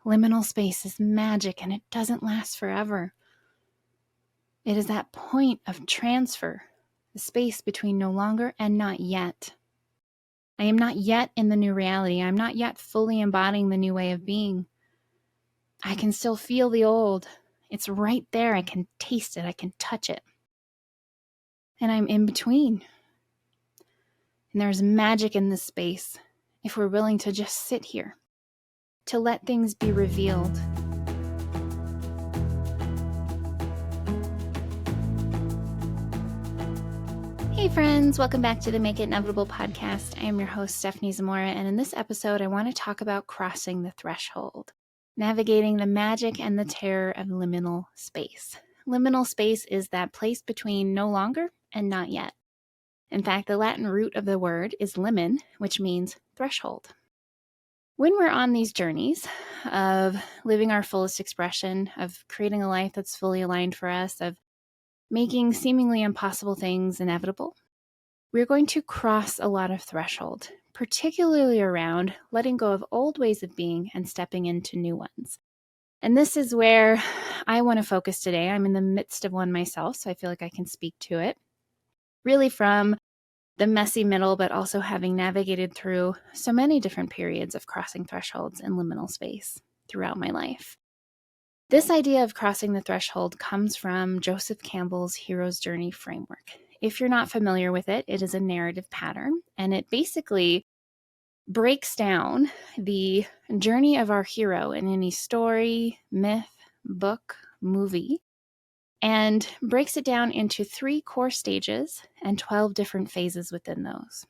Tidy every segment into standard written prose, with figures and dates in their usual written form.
Liminal space is magic and it doesn't last forever. It is that point of transfer, the space between no longer and not yet. I am not yet in the new reality. I'm not yet fully embodying the new way of being. I can still feel the old. It's right there. I can taste it. I can touch it. And I'm in between. And there's magic in this space if we're willing to just sit here, to let things be revealed. Hey friends, welcome back to the Make It Inevitable podcast. I am your host, Stephanie Zamora, and in this episode, I want to talk about crossing the threshold, navigating the magic and the terror of liminal space. Liminal space is that place between no longer and not yet. In fact, the Latin root of the word is limen, which means threshold. When we're on these journeys of living our fullest expression, of creating a life that's fully aligned for us, of making seemingly impossible things inevitable, we're going to cross a lot of threshold, particularly around letting go of old ways of being and stepping into new ones. And this is where I want to focus today. I'm in the midst of one myself, so I feel like I can speak to it. Really from the messy middle, but also having navigated through so many different periods of crossing thresholds in liminal space throughout my life. This idea of crossing the threshold comes from Joseph Campbell's Hero's Journey framework. If you're not familiar with it, it is a narrative pattern, and it basically breaks down the journey of our hero in any story, myth, book, movie, and breaks it down into 3 core stages and 12 different phases within those.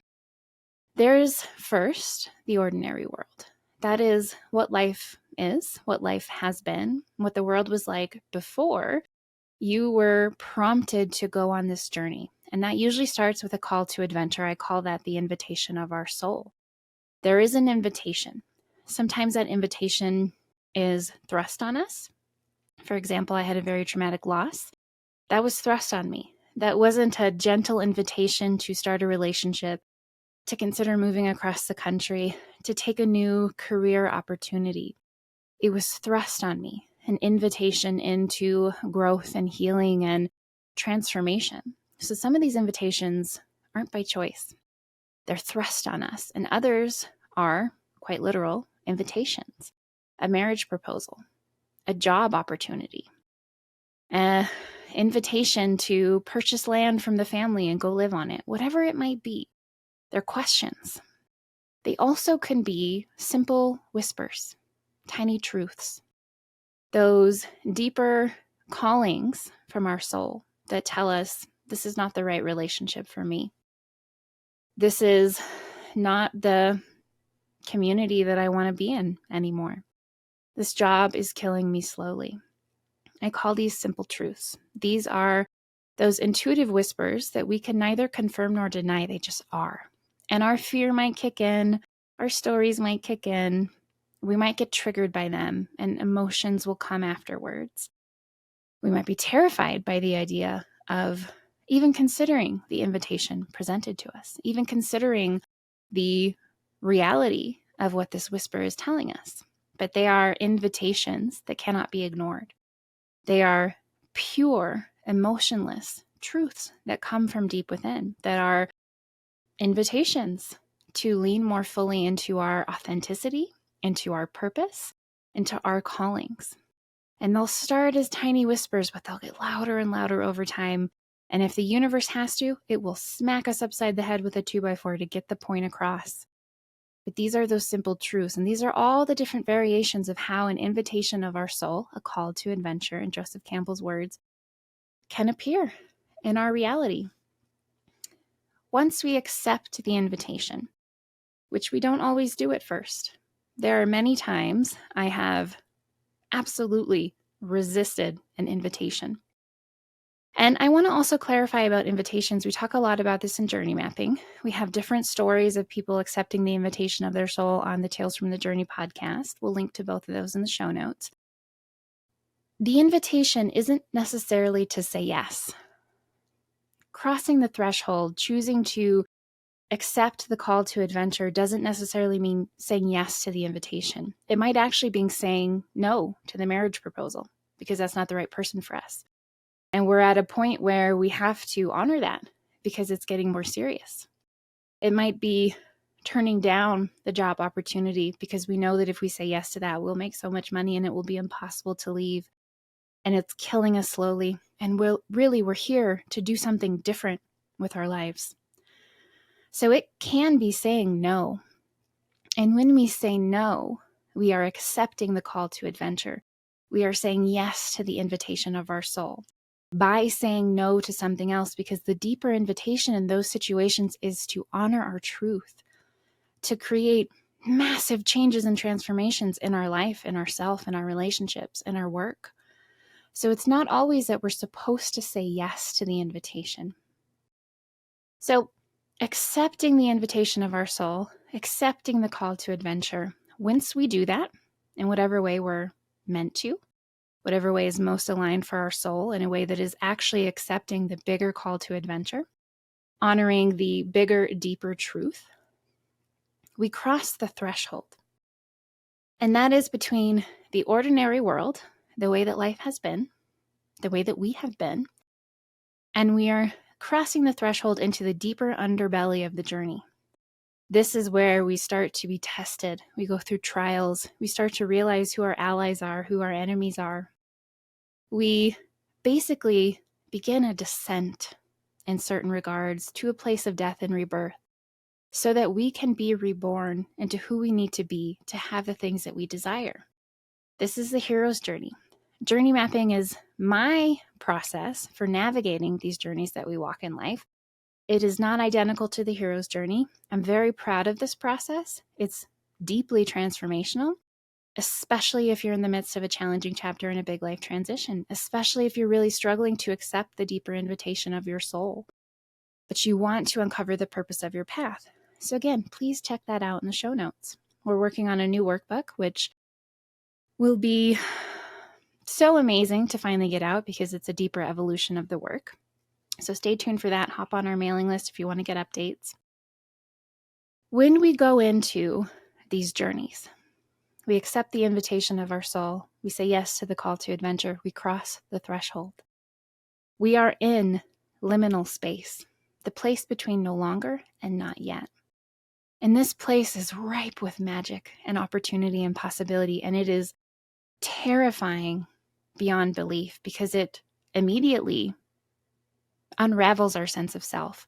There's first the ordinary world. That is what life is, what life has been, what the world was like before you were prompted to go on this journey. And that usually starts with a call to adventure. I call that the invitation of our soul. There is an invitation. Sometimes that invitation is thrust on us. For example, I had a very traumatic loss. That was thrust on me. That wasn't a gentle invitation to start a relationship, to consider moving across the country, to take a new career opportunity. It was thrust on me, an invitation into growth and healing and transformation. So some of these invitations aren't by choice. They're thrust on us, and others are, quite literal, invitations. A marriage proposal, a job opportunity, an invitation to purchase land from the family and go live on it, whatever it might be. They're questions. They also can be simple whispers, tiny truths, those deeper callings from our soul that tell us this is not the right relationship for me. This is not the community that I want to be in anymore. This job is killing me slowly. I call these simple truths. These are those intuitive whispers that we can neither confirm nor deny. They just are. And our fear might kick in. Our stories might kick in. We might get triggered by them, and emotions will come afterwards. We might be terrified by the idea of even considering the invitation presented to us, even considering the reality of what this whisper is telling us. But they are invitations that cannot be ignored. They are pure, emotionless truths that come from deep within, that are invitations to lean more fully into our authenticity, into our purpose, into our callings. And they'll start as tiny whispers, but they'll get louder and louder over time. And if the universe has to, it will smack us upside the head with a 2x4 to get the point across. But these are those simple truths. And these are all the different variations of how an invitation of our soul, a call to adventure, in Joseph Campbell's words, can appear in our reality. Once we accept the invitation, which we don't always do at first, there are many times I have absolutely resisted an invitation. And I want to also clarify about invitations. We talk a lot about this in journey mapping. We have different stories of people accepting the invitation of their soul on the Tales from the Journey podcast. We'll link to both of those in the show notes. The invitation isn't necessarily to say yes. Crossing the threshold, choosing to accept the call to adventure doesn't necessarily mean saying yes to the invitation. It might actually be saying no to the marriage proposal because that's not the right person for us. And we're at a point where we have to honor that because it's getting more serious. It might be turning down the job opportunity because we know that if we say yes to that, we'll make so much money and it will be impossible to leave. And it's killing us slowly. And we're here to do something different with our lives. So it can be saying no. And when we say no, we are accepting the call to adventure. We are saying yes to the invitation of our soul by saying no to something else, because the deeper invitation in those situations is to honor our truth, to create massive changes and transformations in our life, in ourself, in our relationships, in our work. So it's not always that we're supposed to say yes to the invitation. So accepting the invitation of our soul, accepting the call to adventure, once we do that, in whatever way we're meant to, whatever way is most aligned for our soul, in a way that is actually accepting the bigger call to adventure, honoring the bigger, deeper truth, we cross the threshold. And that is between the ordinary world, the way that life has been, the way that we have been, and we are crossing the threshold into the deeper underbelly of the journey. This is where we start to be tested. We go through trials. We start to realize who our allies are, who our enemies are. We basically begin a descent in certain regards to a place of death and rebirth so that we can be reborn into who we need to be to have the things that we desire. This is the hero's journey. Journey mapping is my process for navigating these journeys that we walk in life. It is not identical to the hero's journey. I'm very proud of this process. It's deeply transformational, especially if you're in the midst of a challenging chapter in a big life transition, especially if you're really struggling to accept the deeper invitation of your soul, but you want to uncover the purpose of your path. So again, please check that out in the show notes. We're working on a new workbook, which will be so amazing to finally get out because it's a deeper evolution of the work. So stay tuned for that. Hop on our mailing list if you want to get updates. When we go into these journeys, we accept the invitation of our soul. We say yes to the call to adventure. We cross the threshold. We are in liminal space, the place between no longer and not yet. And this place is ripe with magic and opportunity and possibility, and it is terrifying beyond belief because it immediately unravels our sense of self.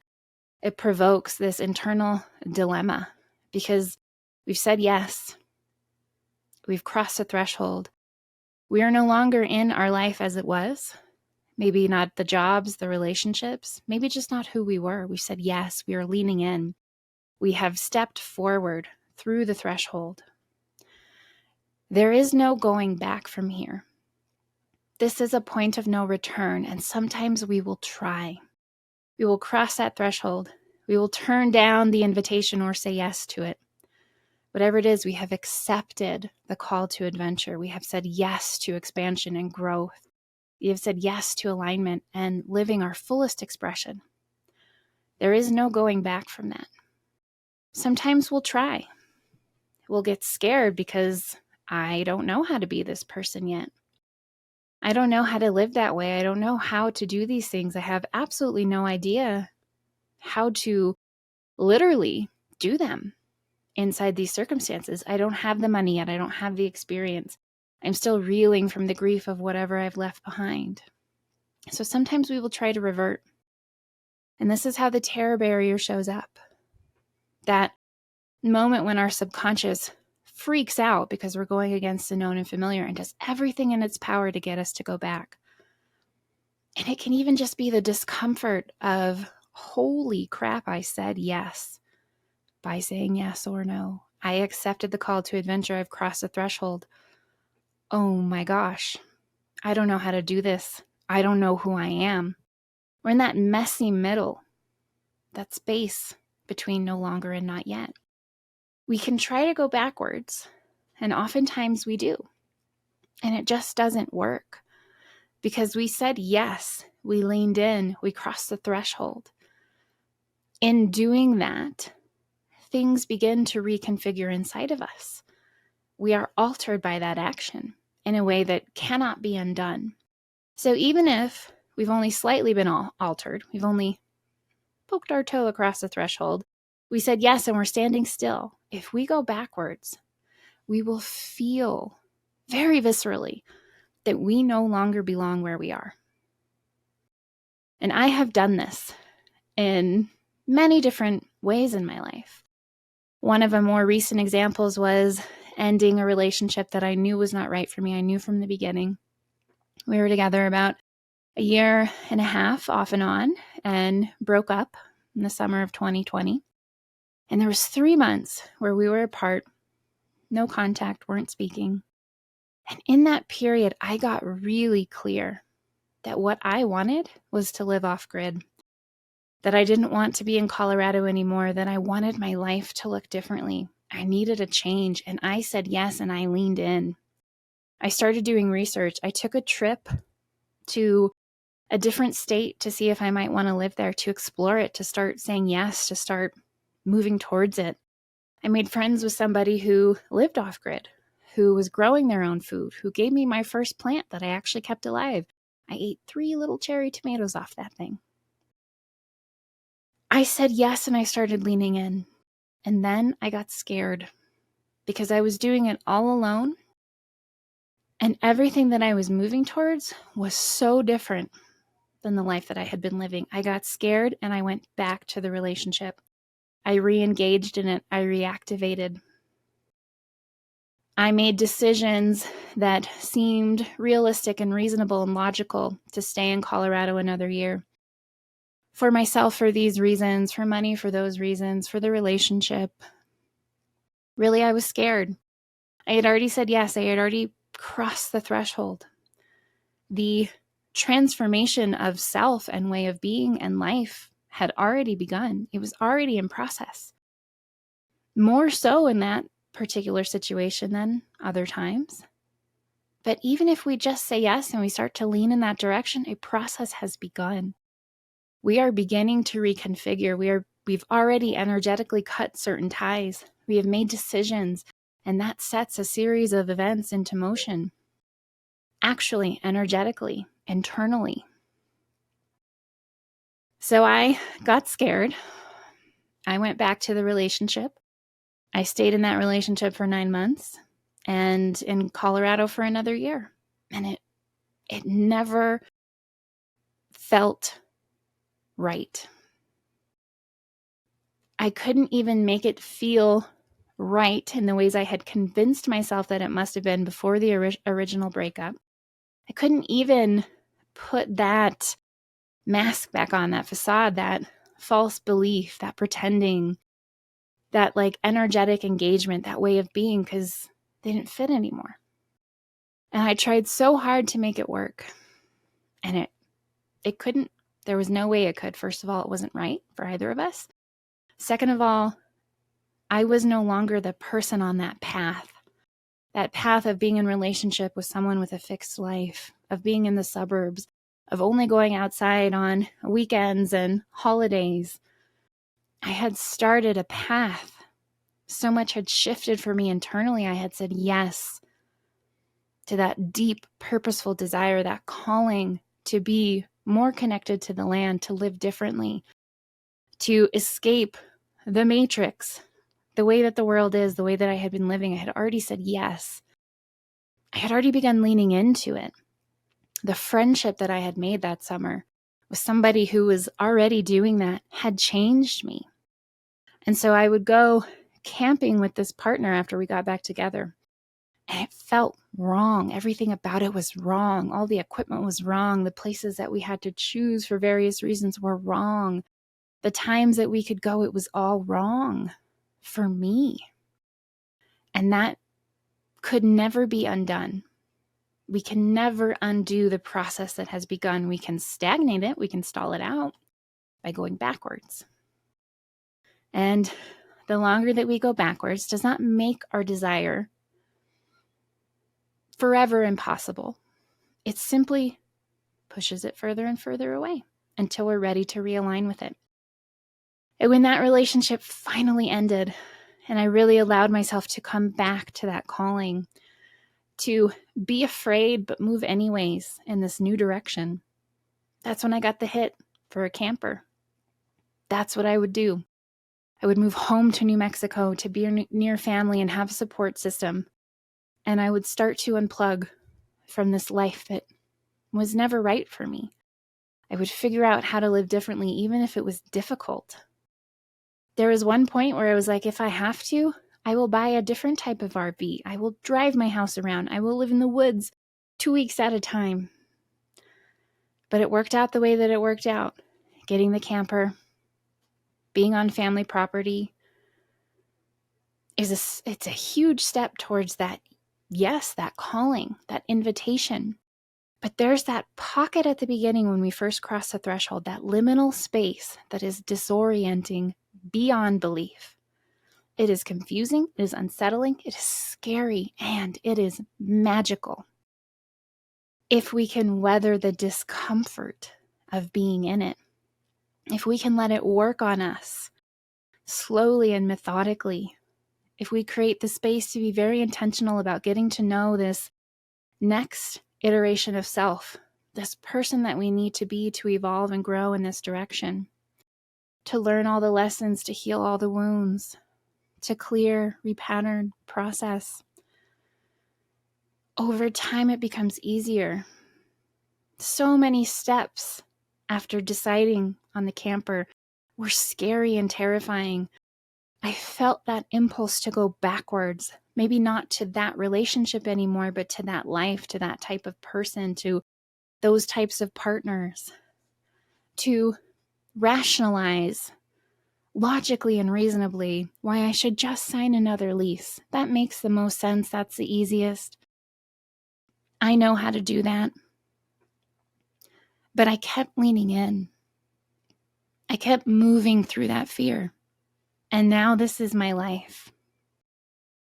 It provokes this internal dilemma because we've said yes. We've crossed the threshold. We are no longer in our life as it was. Maybe not the jobs, the relationships, maybe just not who we were. We said yes. We are leaning in. We have stepped forward through the threshold. There is no going back from here. This is a point of no return, and sometimes we will try. We will cross that threshold. We will turn down the invitation or say yes to it. Whatever it is, we have accepted the call to adventure. We have said yes to expansion and growth. We have said yes to alignment and living our fullest expression. There is no going back from that. Sometimes we'll try. We'll get scared because I don't know how to be this person yet. I don't know how to live that way. I don't know how to do these things. I have absolutely no idea how to literally do them inside these circumstances. I don't have the money yet. I don't have the experience. I'm still reeling from the grief of whatever I've left behind. So sometimes we will try to revert. And this is how the terror barrier shows up. That moment when our subconscious freaks out because we're going against the known and familiar and does everything in its power to get us to go back. And it can even just be the discomfort of, holy crap, I said yes. By saying yes or no. I accepted the call to adventure. I've crossed the threshold. Oh my gosh. I don't know how to do this. I don't know who I am. We're in that messy middle, that space between no longer and not yet. We can try to go backwards, and oftentimes we do. And it just doesn't work because we said yes. We leaned in. We crossed the threshold. In doing that, things begin to reconfigure inside of us. We are altered by that action in a way that cannot be undone. So even if we've only slightly been altered, we've only poked our toe across the threshold, we said yes and we're standing still. If we go backwards, we will feel very viscerally that we no longer belong where we are. And I have done this in many different ways in my life. One of the more recent examples was ending a relationship that I knew was not right for me. I knew from the beginning. We were together about a year and a half off and on and broke up in the summer of 2020. And there was 3 months where we were apart, no contact, weren't speaking. And in that period, I got really clear that what I wanted was to live off grid, that I didn't want to be in Colorado anymore, that I wanted my life to look differently. I needed a change, and I said yes, and I leaned in. I started doing research. I took a trip to a different state to see if I might want to live there, to explore it, to start saying yes, to start moving towards it. I made friends with somebody who lived off grid, who was growing their own food, who gave me my first plant that I actually kept alive. I ate 3 little cherry tomatoes off that thing. I said yes, and I started leaning in. And then I got scared because I was doing it all alone. And everything that I was moving towards was so different than the life that I had been living. I got scared and I went back to the relationship. I re-engaged in it. I reactivated. I made decisions that seemed realistic and reasonable and logical to stay in Colorado another year. For myself, for these reasons, for money, for those reasons, for the relationship. Really, I was scared. I had already said yes. I had already crossed the threshold. The transformation of self and way of being and life had already begun. It was already in process. More so in that particular situation than other times. But even if we just say yes and we start to lean in that direction, a process has begun. We are beginning to reconfigure. We've already energetically cut certain ties. We have made decisions, and that sets a series of events into motion. Actually, energetically, internally. So I got scared. I went back to the relationship. I stayed in that relationship for 9 months and in Colorado for another year. And it never felt right. I couldn't even make it feel right in the ways I had convinced myself that it must have been before the original breakup. I couldn't even put that mask back on, that facade, that false belief, that pretending, that like energetic engagement, that way of being, because they didn't fit anymore. And I tried so hard to make it work. And it couldn't. There was no way it could. First of all, it wasn't right for either of us. Second of all, I was no longer the person on that path of being in relationship with someone with a fixed life, of being in the suburbs, of only going outside on weekends and holidays. I had started a path. So much had shifted for me internally. I had said yes to that deep, purposeful desire, that calling to be more connected to the land, to live differently, to escape the matrix, the way that the world is, the way that I had been living. I had already said yes. I had already begun leaning into it. The friendship that I had made that summer with somebody who was already doing that had changed me. And so I would go camping with this partner after we got back together. And it felt wrong. Everything about it was wrong. All the equipment was wrong. The places that we had to choose for various reasons were wrong. The times that we could go, it was all wrong for me. And that could never be undone. We can never undo the process that has begun. We can stagnate it. We can stall it out by going backwards. And the longer that we go backwards does not make our desire forever impossible. It simply pushes it further and further away until we're ready to realign with it. And when that relationship finally ended, and I really allowed myself to come back to that calling, to be afraid but move anyways in this new direction, that's when I got the hit for a camper. That's what I would do. I would move home to New Mexico to be near family and have a support system. And I would start to unplug from this life that was never right for me. I would figure out how to live differently, even if it was difficult. There was one point where I was like, if I have to, I will buy a different type of RV. I will drive my house around. I will live in the woods 2 weeks at a time. But it worked out the way that it worked out. Getting the camper, being on family property, it's a huge step towards that, yes, that calling, that invitation. But there's that pocket at the beginning when we first cross the threshold, that liminal space that is disorienting beyond belief. It is confusing, it is unsettling, it is scary, and it is magical. If we can weather the discomfort of being in it, if we can let it work on us slowly and methodically, if we create the space to be very intentional about getting to know this next iteration of self, this person that we need to be to evolve and grow in this direction, to learn all the lessons, to heal all the wounds, to clear, repattern, process. Over time, it becomes easier. So many steps after deciding on the camper were scary and terrifying. I felt that impulse to go backwards, maybe not to that relationship anymore, but to that life, to that type of person, to those types of partners, to rationalize logically and reasonably why I should just sign another lease. That makes the most sense. That's the easiest. I know how to do that. But I kept leaning in. I kept moving through that fear. And now this is my life.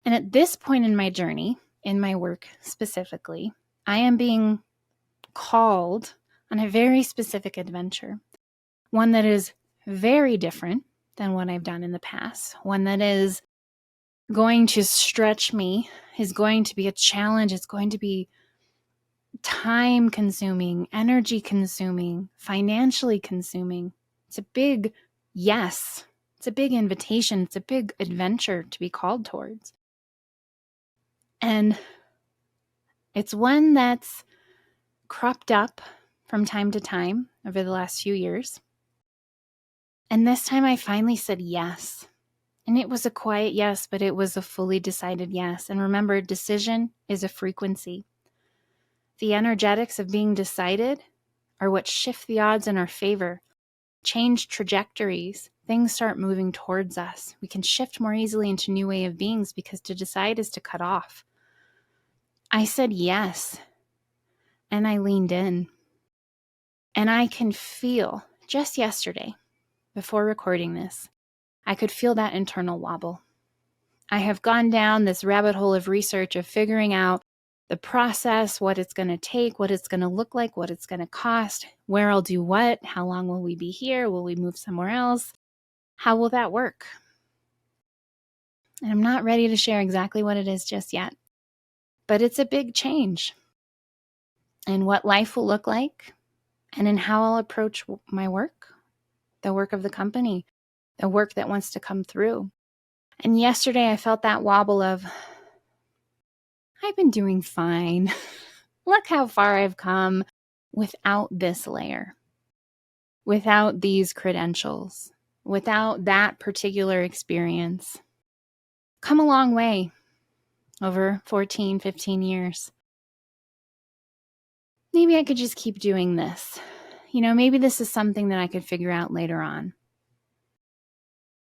And at this point in my journey, in my work specifically, I am being called on a very specific adventure. One that is very different than what I've done in the past. One that is going to stretch me, is going to be a challenge. It's going to be time consuming, energy consuming, financially consuming. It's a big yes. It's a big invitation. It's a big adventure to be called towards. And it's one that's cropped up from time to time over the last few years. And this time I finally said yes. And it was a quiet yes, but it was a fully decided yes. And remember, decision is a frequency. The energetics of being decided are what shift the odds in our favor, change trajectories. Things start moving towards us. We can shift more easily into new way of beings because to decide is to cut off. I said yes, and I leaned in. And I can feel, just yesterday, before recording this, I could feel that internal wobble. I have gone down this rabbit hole of research of figuring out the process, what it's going to take, what it's going to look like, what it's going to cost, where I'll do what, how long will we be here, will we move somewhere else, how will that work? And I'm not ready to share exactly what it is just yet, but it's a big change in what life will look like and in how I'll approach my work, the work of the company, the work that wants to come through. And yesterday I felt that wobble of, I've been doing fine. Look how far I've come without this layer, without these credentials, without that particular experience. Come a long way over 14, 15 years. Maybe I could just keep doing this. Maybe this is something that I could figure out later on.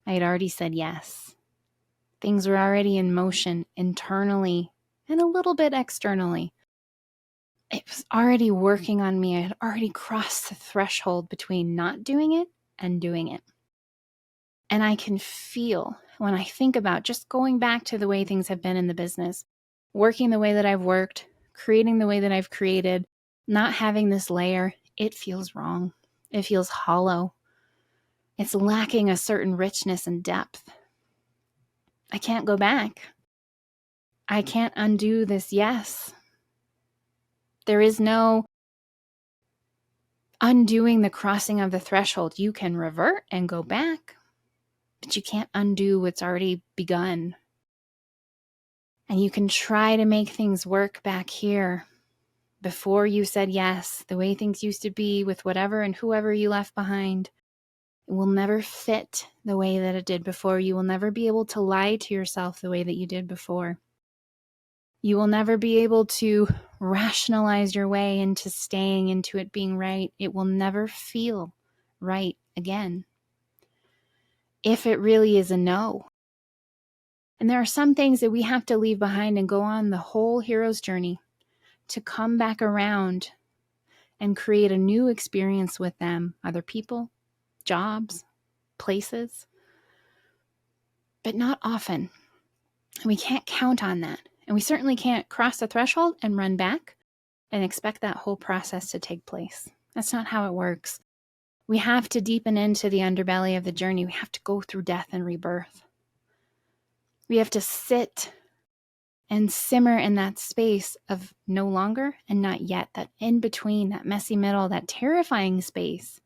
I had already said yes. Things were already in motion internally and a little bit externally. It was already working on me. I had already crossed the threshold between not doing it and doing it. And I can feel when I think about just going back to the way things have been in the business, working the way that I've worked, creating the way that I've created, not having this layer, it feels wrong. It feels hollow. It's lacking a certain richness and depth. I can't go back. I can't undo this yes. There is no undoing the crossing of the threshold. You can revert and go back, but you can't undo what's already begun. And you can try to make things work back here before you said yes, the way things used to be with whatever and whoever you left behind. It will never fit the way that it did before. You will never be able to lie to yourself the way that you did before. You will never be able to rationalize your way into staying, into it being right. It will never feel right again, if it really is a no. And there are some things that we have to leave behind and go on the whole hero's journey to come back around and create a new experience with them, other people, jobs, places, but not often. And we can't count on that. And we certainly can't cross the threshold and run back and expect that whole process to take place. That's not how it works. We have to deepen into the underbelly of the journey. We have to go through death and rebirth. We have to sit and simmer in that space of no longer and not yet, that in between, that messy middle, that terrifying space.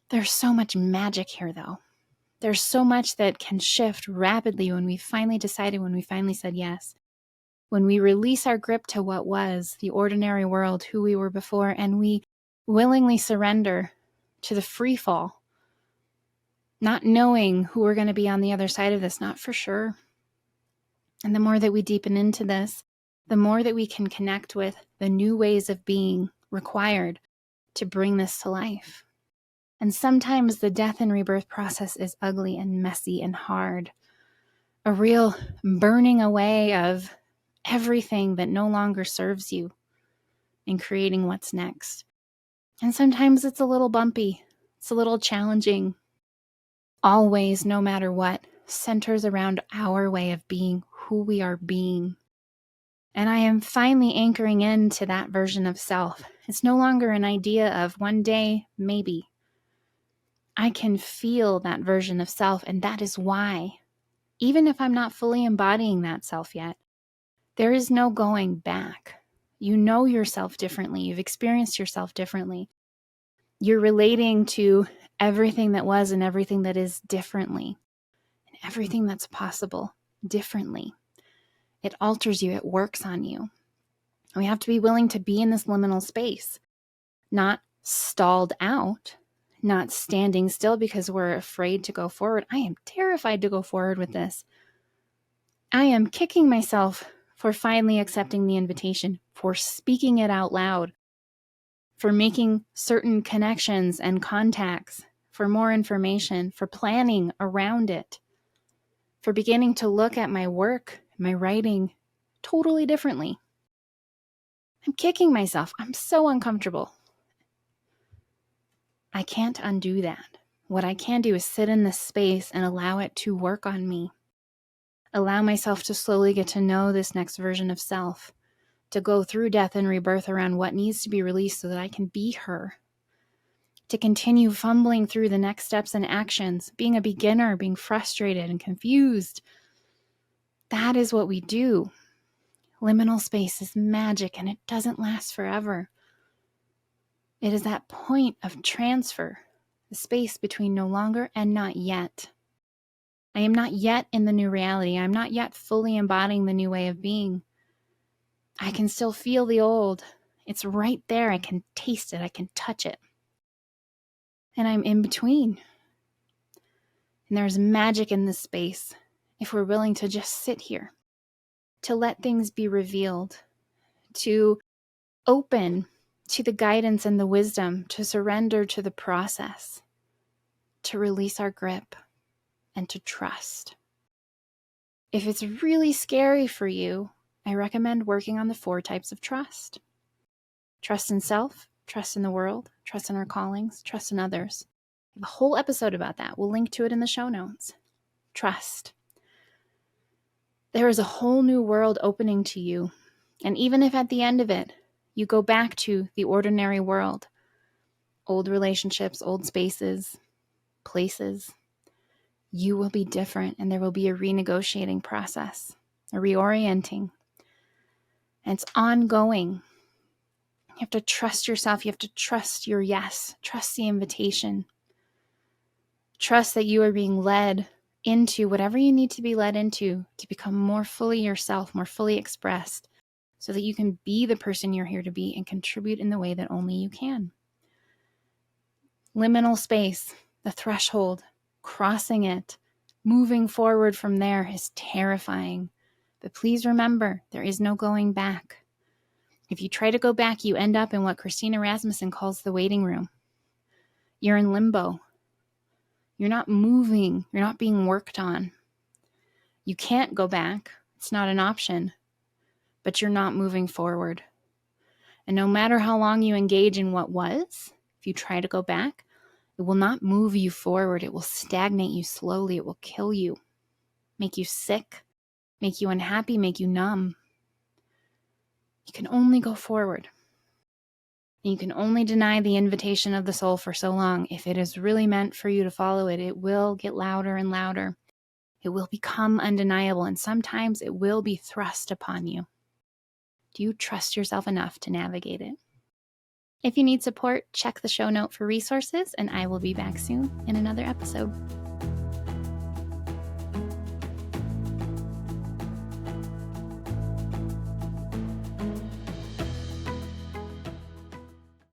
There's so much magic here, though. There's so much that can shift rapidly when we finally decided, when we finally said yes. When we release our grip to what was, the ordinary world, who we were before, and we willingly surrender to the free fall, not knowing who we're going to be on the other side of this, not for sure. And the more that we deepen into this, the more that we can connect with the new ways of being required to bring this to life. And sometimes the death and rebirth process is ugly and messy and hard. A real burning away of everything that no longer serves you in creating what's next. And sometimes it's a little bumpy. It's a little challenging. Always, no matter what, centers around our way of being, who we are being. And I am finally anchoring into that version of self. It's no longer an idea of one day, maybe. I can feel that version of self, and that is why, even if I'm not fully embodying that self yet, there is no going back. You know yourself differently. You've experienced yourself differently. You're relating to everything that was and everything that is differently, and everything that's possible differently. It alters you. It works on you. We have to be willing to be in this liminal space, not stalled out, not standing still because we're afraid to go forward. I am terrified to go forward with this. I am kicking myself for finally accepting the invitation, for speaking it out loud, for making certain connections and contacts, for more information, for planning around it, for beginning to look at my work, my writing totally differently. I'm kicking myself. I'm so uncomfortable. I can't undo that. What I can do is sit in this space and allow it to work on me. Allow myself to slowly get to know this next version of self, to go through death and rebirth around what needs to be released so that I can be her, to continue fumbling through the next steps and actions, being a beginner, being frustrated and confused. That is what we do. Liminal space is magic, and it doesn't last forever. It is that point of transfer, the space between no longer and not yet. I am not yet in the new reality. I'm not yet fully embodying the new way of being. I can still feel the old. It's right there. I can taste it. I can touch it. And I'm in between. And there's magic in this space if we're willing to just sit here, to let things be revealed, to open to the guidance and the wisdom, to surrender to the process, to release our grip, and to trust. If it's really scary for you, I recommend working on the 4 types of trust. Trust in self, trust in the world, trust in our callings, trust in others. I have a whole episode about that. We'll link to it in the show notes. Trust. There is a whole new world opening to you. And even if at the end of it, you go back to the ordinary world, old relationships, old spaces, places, you will be different, and there will be a renegotiating process, a reorienting. And it's ongoing. You have to trust yourself. You have to trust your yes. Trust the invitation. Trust that you are being led into whatever you need to be led into to become more fully yourself, more fully expressed, so that you can be the person you're here to be and contribute in the way that only you can. Liminal space, the threshold, crossing it, moving forward from there is terrifying. But please remember, there is no going back. If you try to go back, you end up in what Christina Rasmussen calls the waiting room. You're in limbo. You're not moving. You're not being worked on. You can't go back. It's not an option. But you're not moving forward. And no matter how long you engage in what was, if you try to go back, it will not move you forward. It will stagnate you slowly. It will kill you, make you sick, make you unhappy, make you numb. You can only go forward. And you can only deny the invitation of the soul for so long. If it is really meant for you to follow it, it will get louder and louder. It will become undeniable, and sometimes it will be thrust upon you. Do you trust yourself enough to navigate it? If you need support, check the show note for resources, and I will be back soon in another episode.